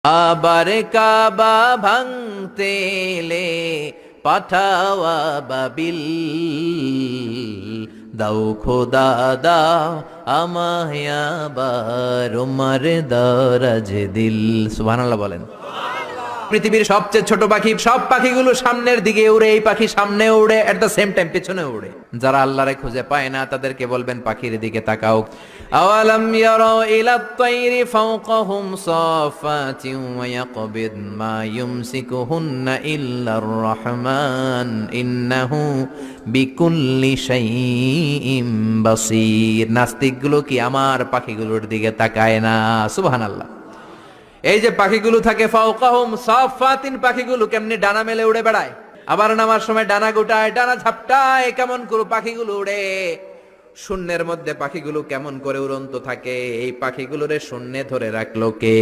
আবার কাবা ভাঙতে এলে পাঠাওয়া বাবিল, দাও খোদা দাও আমায় আবার উমার দরাজ দিল। সুবহানাল্লাহ বলেন। পৃথিবীর সবচেয়ে ছোট পাখি, সব পাখিগুলো সামনের দিকে উড়ে, এই পাখি সামনে উড়ে, এট দ্য সেম টাইম পেছনে উড়ে। যারা আল্লাহরে খুঁজে পায় না তাদেরকে বলবেন পাখির দিকে তাকাও। আওয়ালাম ইয়ারাউ ইলাত তায়রি ফাওকাহুম সাফাতিন ওয়া ইয়াকবিদ মা ইউমসিকুহুন্না ইল্লার রহমান ইন্নাহু বিকুল্লি শাইইন বাসীর। নাস্তিকগুলো কি আমার পাখিগুলোর দিকে তাকায় না? সুবহানাল্লাহ। এই যে পাখিগুলো থাকে ফাওকাহুম সাফাতিন, পাখিগুলো কেমনি ডানা মেলে উড়ে বেড়ায়, আবার নামার সময় ডানা গোটায়, ডানা ঝাপটায়, কেমন করে পাখিগুলো উড়ে। শূন্যের মধ্যে পাখিগুলো কেমন করে উড়ন্ত থাকে, এই পাখিগুলোরে শূন্যে ধরে রাখলো কে?